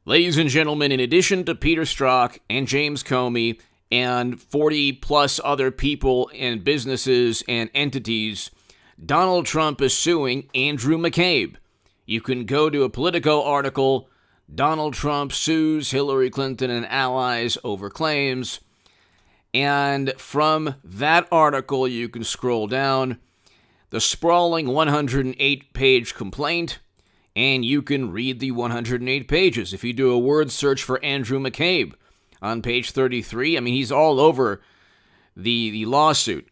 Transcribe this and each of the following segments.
Ladies and gentlemen, in addition to Peter Strzok and James Comey and 40 plus other people and businesses and entities, Donald Trump is suing Andrew McCabe. You can go to a Politico article, Donald Trump sues Hillary Clinton and allies over claims. And from that article, you can scroll down the sprawling 108-page complaint, and you can read the 108 pages. If you do a word search for Andrew McCabe on page 33, he's all over the lawsuit.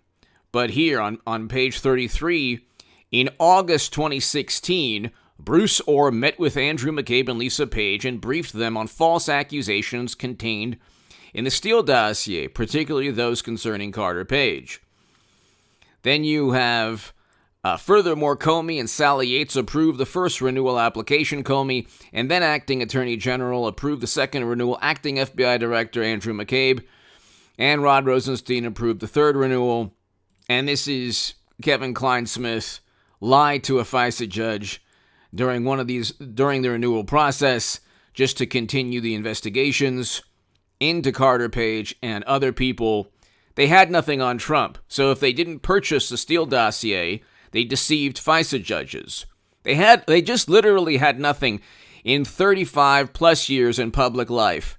But here on page 33, in August 2016, Bruce Orr met with Andrew McCabe and Lisa Page and briefed them on false accusations contained in the Steele dossier, particularly those concerning Carter Page. Then you have, furthermore, Comey and Sally Yates approved the first renewal application. Comey and then acting Attorney General approved the second renewal. Acting FBI Director Andrew McCabe and Rod Rosenstein approved the third renewal. And this is Kevin Kleinsmith lied to a FISA judge during the renewal process just to continue the investigations into Carter Page and other people. They had nothing on Trump, so if they didn't purchase the Steele dossier, they deceived FISA judges. They just literally had nothing in 35 plus years in public life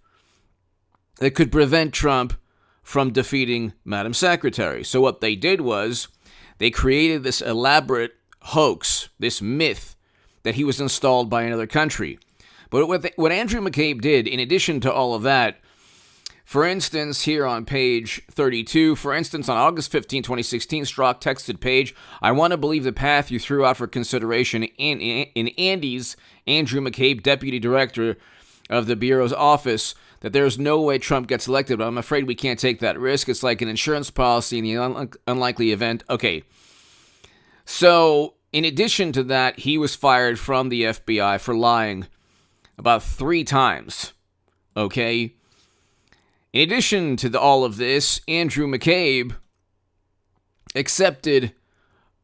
that could prevent Trump from defeating Madam Secretary. So what they did was they created this elaborate hoax, this myth that he was installed by another country. But what Andrew McCabe did, in addition to all of that, for instance, here on page 32, for instance, on August 15, 2016, Strzok texted Page, "I want to believe the path you threw out for consideration in Andy's, Andrew McCabe, Deputy Director of the Bureau's office, that there's no way Trump gets elected, but I'm afraid we can't take that risk. It's like an insurance policy in the unlikely event." Okay, so in addition to that, he was fired from the FBI for lying about 3 times, okay? In addition to all of this, Andrew McCabe accepted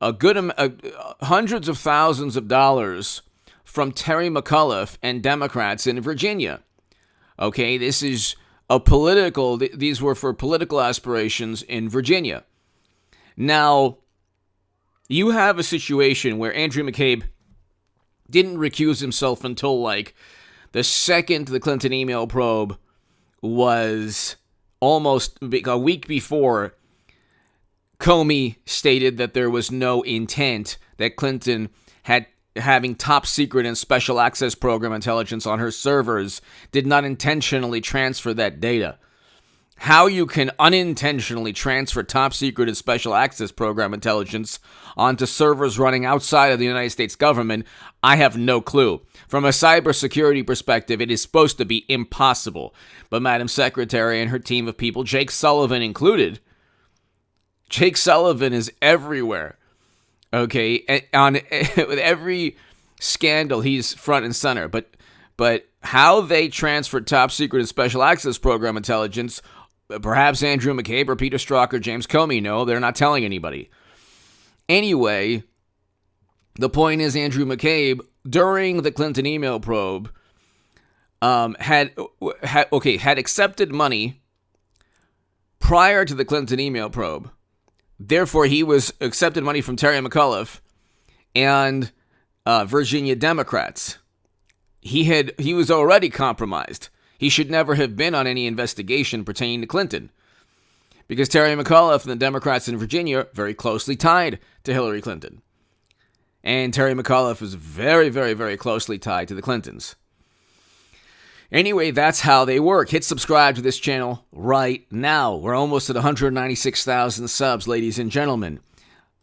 hundreds of thousands of dollars from Terry McAuliffe and Democrats in Virginia. Okay, this is these were for political aspirations in Virginia. Now, you have a situation where Andrew McCabe didn't recuse himself until the second the Clinton email probe was almost a week before Comey stated that there was no intent that Clinton had having top secret and special access program intelligence on her servers, did not intentionally transfer that data. How you can unintentionally transfer top secret and special access program intelligence onto servers running outside of the United States government, I have no clue. From a cybersecurity perspective, it is supposed to be impossible. But Madam Secretary and her team of people, Jake Sullivan included, Jake Sullivan is everywhere. Okay, with every scandal, he's front and center. But how they transferred top secret and special access program intelligence, perhaps Andrew McCabe or Peter Strzok or James Comey know. They're not telling anybody. Anyway, the point is Andrew McCabe, during the Clinton email probe, had accepted money prior to the Clinton email probe. Therefore, he was accepted money from Terry McAuliffe and Virginia Democrats. He was already compromised. He should never have been on any investigation pertaining to Clinton, because Terry McAuliffe and the Democrats in Virginia are very closely tied to Hillary Clinton. And Terry McAuliffe is very, very, very closely tied to the Clintons. Anyway, that's how they work. Hit subscribe to this channel right now. We're almost at 196,000 subs, ladies and gentlemen.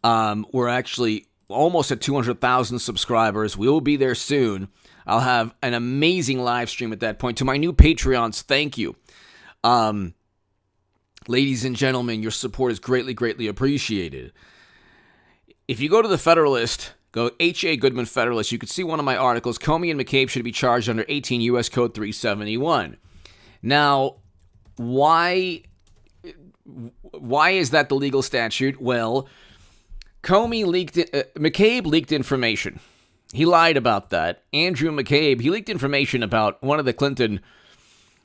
We're actually almost at 200,000 subscribers. We will be there soon. I'll have an amazing live stream at that point. To my new Patreons, thank you. Ladies and gentlemen, your support is greatly, greatly appreciated. If you go to the Federalist, go H.A. Goodman Federalist, you can see one of my articles, Comey and McCabe should be charged under 18 U.S. Code 371. Now, why is that the legal statute? Well, McCabe leaked information, He lied about that. Andrew McCabe, he leaked information about one of the Clinton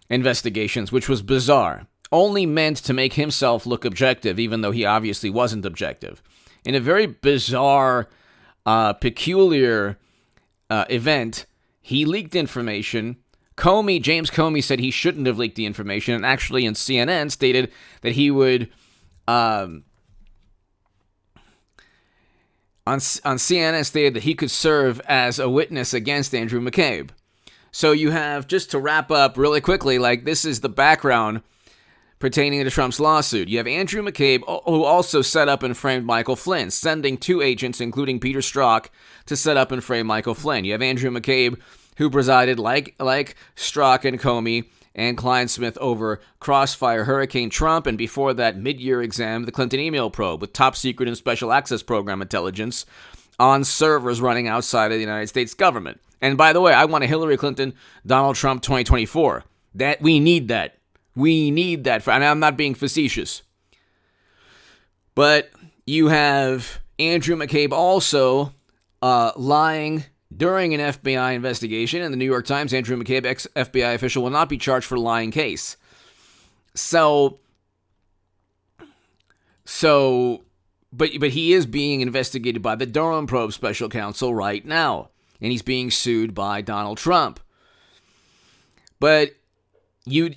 investigations, which was bizarre, only meant to make himself look objective, even though he obviously wasn't objective. In a very bizarre, peculiar event, he leaked information. James Comey said he shouldn't have leaked the information, and actually in CNN stated that he would, on CNN stated that he could serve as a witness against Andrew McCabe. So you have, just to wrap up really quickly, like this is the background pertaining to Trump's lawsuit. You have Andrew McCabe, who also set up and framed Michael Flynn, sending 2 agents, including Peter Strzok, to set up and frame Michael Flynn. You have Andrew McCabe, who presided, like Strzok and Comey and Klein-Smith, over Crossfire Hurricane Trump, and before that, mid-year exam, the Clinton email probe, with top-secret and special access program intelligence on servers running outside of the United States government. And by the way, I want a Hillary Clinton, Donald Trump 2024. We need that. We need that. And I'm not being facetious. But you have Andrew McCabe also lying during an FBI investigation. In the New York Times, Andrew McCabe, ex-FBI official, will not be charged for lying case. But he is being investigated by the Durham Probe Special Counsel right now. And he's being sued by Donald Trump. But and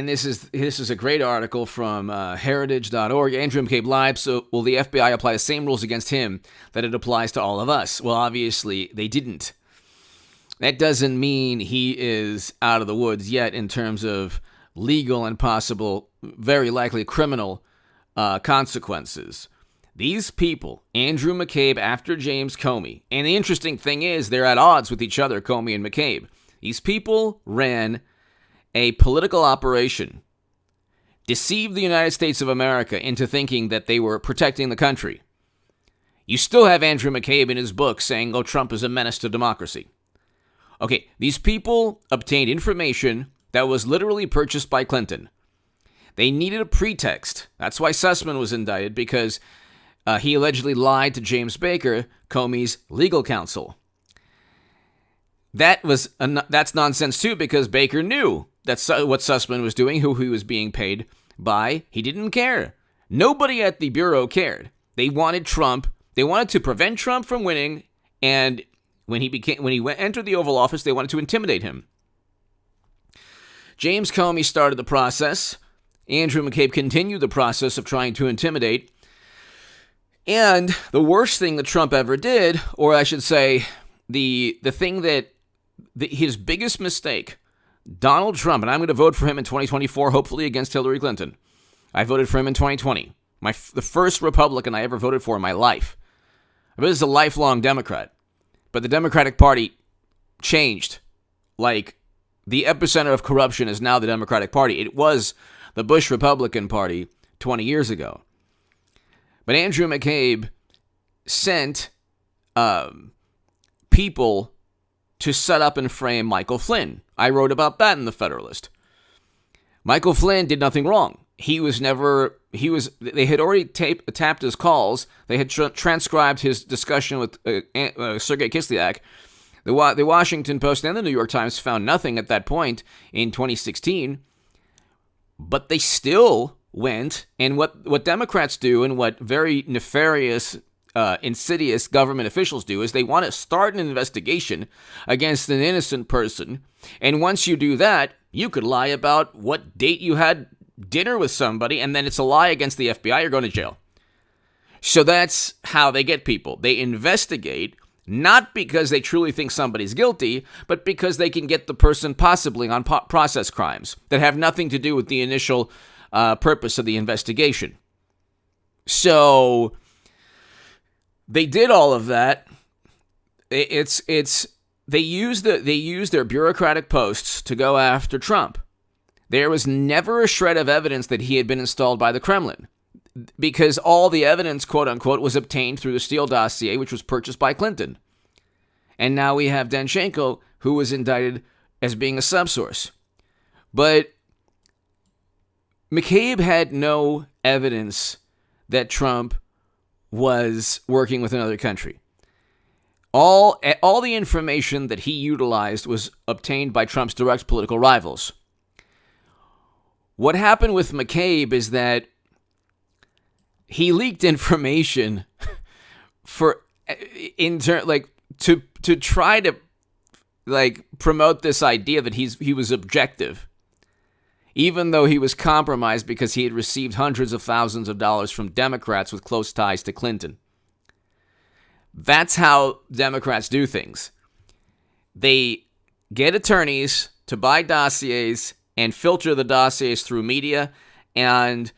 this is a great article from heritage.org. Andrew McCabe lied, so will the FBI apply the same rules against him that it applies to all of us? Well, obviously, they didn't. That doesn't mean he is out of the woods yet in terms of legal and possible, very likely criminal consequences. These people, Andrew McCabe after James Comey, and the interesting thing is they're at odds with each other, Comey and McCabe. These people ran a political operation, deceived the United States of America into thinking that they were protecting the country. You still have Andrew McCabe in his book saying, Trump is a menace to democracy. Okay, these people obtained information that was literally purchased by Clinton. They needed a pretext. That's why Sussman was indicted, because he allegedly lied to James Baker, Comey's legal counsel. That's nonsense too, because Baker knew that's what Sussman was doing, who he was being paid by. He didn't care. Nobody at the Bureau cared. They wanted Trump. They wanted to prevent Trump from winning, and when he entered the Oval Office, they wanted to intimidate him. James Comey started the process. Andrew McCabe continued the process of trying to intimidate. And the worst thing that Trump ever did, or I should say, the thing that his biggest mistake, Donald Trump, and I'm going to vote for him in 2024, hopefully against Hillary Clinton. I voted for him in 2020. The first Republican I ever voted for in my life. I was a lifelong Democrat. But the Democratic Party changed. Like, the epicenter of corruption is now the Democratic Party. It was the Bush Republican Party 20 years ago. But Andrew McCabe sent people to set up and frame Michael Flynn. I wrote about that in the Federalist. Michael Flynn did nothing wrong. They had already tapped his calls. They had transcribed his discussion with Sergei Kislyak. The Washington Post and the New York Times found nothing at that point in 2016. But they still went, and what Democrats do and what very nefarious, insidious government officials do is they want to start an investigation against an innocent person. And once you do that, you could lie about what date you had dinner with somebody, and then it's a lie against the FBI, you're going to jail. So that's how they get people. They investigate, not because they truly think somebody's guilty, but because they can get the person possibly on process crimes that have nothing to do with the initial purpose of the investigation. So they did all of that. They used their bureaucratic posts to go after Trump. There was never a shred of evidence that he had been installed by the Kremlin, because all the evidence, quote unquote, was obtained through the Steele dossier, which was purchased by Clinton. And now we have Danchenko, who was indicted as being a subsource. But McCabe had no evidence that Trump was working with another country. All the information that he utilized was obtained by Trump's direct political rivals. What happened with McCabe is that he leaked information to try to promote this idea that he was objective, even though he was compromised because he had received hundreds of thousands of dollars from Democrats with close ties to Clinton. That's how Democrats do things. They get attorneys to buy dossiers and filter the dossiers through media and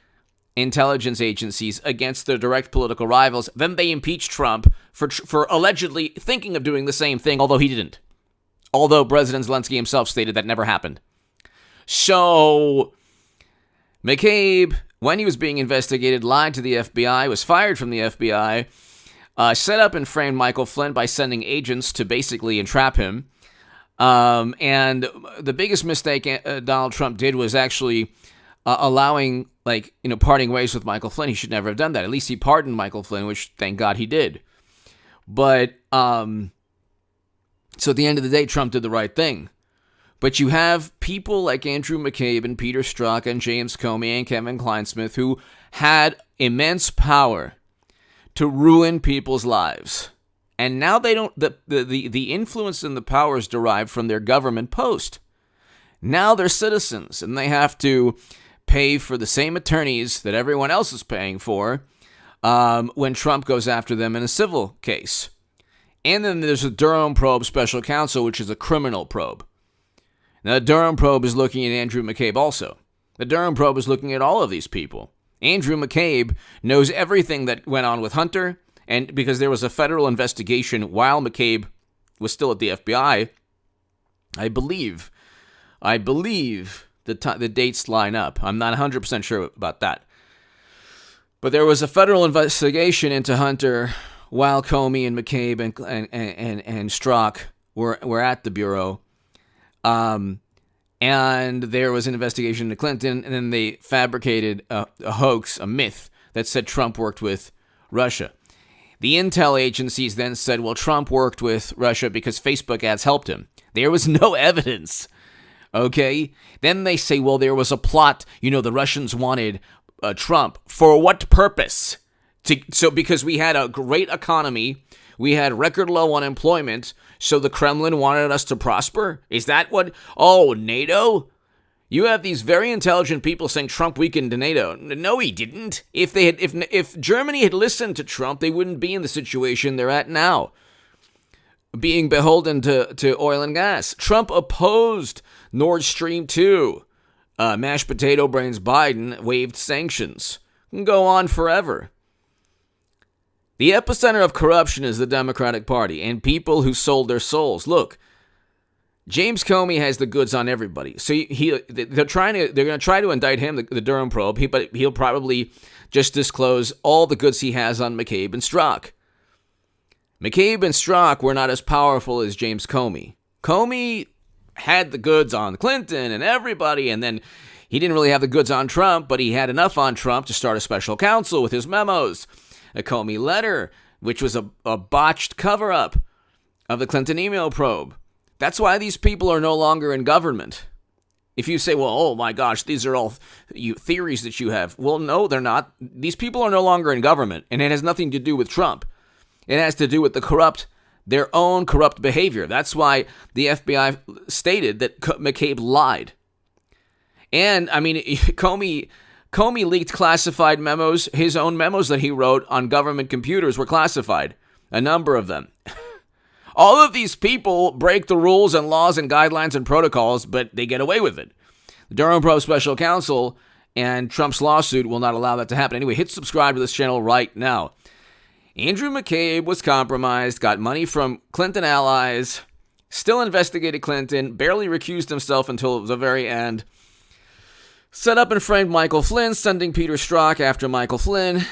intelligence agencies against their direct political rivals. Then they impeach Trump for allegedly thinking of doing the same thing, although he didn't. Although President Zelensky himself stated that never happened. So McCabe, when he was being investigated, lied to the FBI, was fired from the FBI, set up and framed Michael Flynn by sending agents to basically entrap him. And the biggest mistake Donald Trump did was actually allowing, parting ways with Michael Flynn. He should never have done that. At least he pardoned Michael Flynn, which thank God he did. But, so at the end of the day, Trump did the right thing. But you have people like Andrew McCabe and Peter Strzok and James Comey and Kevin Kleinsmith who had immense power to ruin people's lives. And now they don't, the influence and the power is derived from their government post. Now they're citizens and they have to pay for the same attorneys that everyone else is paying for when Trump goes after them in a civil case. And then there's a Durham probe special counsel, which is a criminal probe. Now, the Durham probe is looking at Andrew McCabe also. The Durham probe is looking at all of these people. Andrew McCabe knows everything that went on with Hunter, and because there was a federal investigation while McCabe was still at the FBI, I believe the dates line up. I'm not 100% sure about that. But there was a federal investigation into Hunter while Comey and McCabe and Strzok were at the Bureau. And there was an investigation into Clinton, and then they fabricated a hoax, a myth, that said Trump worked with Russia. The intel agencies then said, well, Trump worked with Russia because Facebook ads helped him. There was no evidence, okay? Then they say, well, there was a plot. The Russians wanted Trump. For what purpose? Because we had a great economy, we had record low unemployment, so the Kremlin wanted us to prosper? Is that what? Oh, NATO? You have these very intelligent people saying Trump weakened NATO. No, he didn't. If Germany had listened to Trump, they wouldn't be in the situation they're at now, being beholden to oil and gas. Trump opposed Nord Stream 2. Mashed potato brains Biden waived sanctions. Can go on forever. The epicenter of corruption is the Democratic Party and people who sold their souls. Look, James Comey has the goods on everybody. So they're going to try to indict him, the Durham probe, but he'll probably just disclose all the goods he has on McCabe and Strzok. McCabe and Strzok were not as powerful as James Comey. Comey had the goods on Clinton and everybody, and then he didn't really have the goods on Trump, but he had enough on Trump to start a special counsel with his memos. A Comey letter, which was a botched cover-up of the Clinton email probe. That's why these people are no longer in government. If you say, well, oh my gosh, these are all theories that you have. Well, no, they're not. These people are no longer in government, and it has nothing to do with Trump. It has to do with their own corrupt behavior. That's why the FBI stated that McCabe lied. And, Comey leaked classified memos. His own memos that he wrote on government computers were classified. A number of them. All of these people break the rules and laws and guidelines and protocols, but they get away with it. The Durham Probe Special Counsel and Trump's lawsuit will not allow that to happen. Anyway, hit subscribe to this channel right now. Andrew McCabe was compromised, got money from Clinton allies, still investigated Clinton, barely recused himself until the very end. Set up and framed Michael Flynn, sending Peter Strzok after Michael Flynn,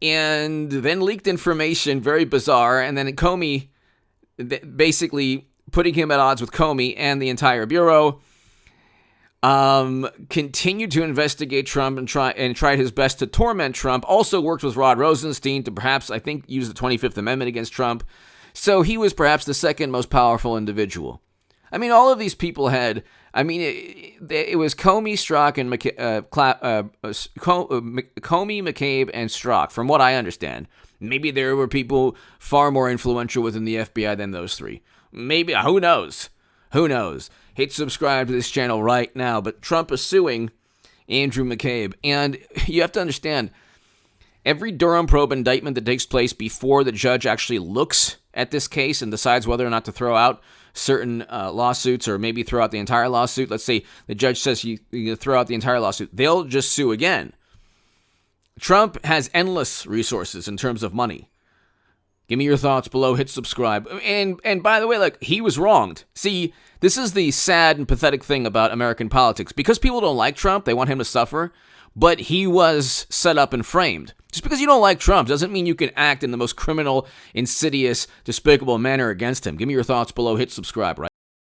and then leaked information, very bizarre, and then Comey, basically putting him at odds with Comey and the entire Bureau, continued to investigate Trump and tried his best to torment Trump, also worked with Rod Rosenstein to perhaps, I think, use the 25th Amendment against Trump So he was perhaps the second most powerful individual. I mean, all of these people had, I mean, it was Comey, Strzok, and Comey, McCabe, and Strzok, from what I understand. Maybe there were people far more influential within the FBI than those three. Maybe, who knows? Who knows? Hit subscribe to this channel right now. But Trump is suing Andrew McCabe. And you have to understand, every Durham probe indictment that takes place before the judge actually looks at this case and decides whether or not to throw out certain lawsuits, or maybe throw out the entire lawsuit. Let's say the judge says you throw out the entire lawsuit. They'll just sue again. Trump has endless resources in terms of money. Give me your thoughts below. Hit subscribe. And by the way, like, he was wronged. See, this is the sad and pathetic thing about American politics. Because people don't like Trump, they want him to suffer. But he was set up and framed. Just because you don't like Trump doesn't mean you can act in the most criminal, insidious, despicable manner against him. Give me your thoughts below. Hit subscribe, right?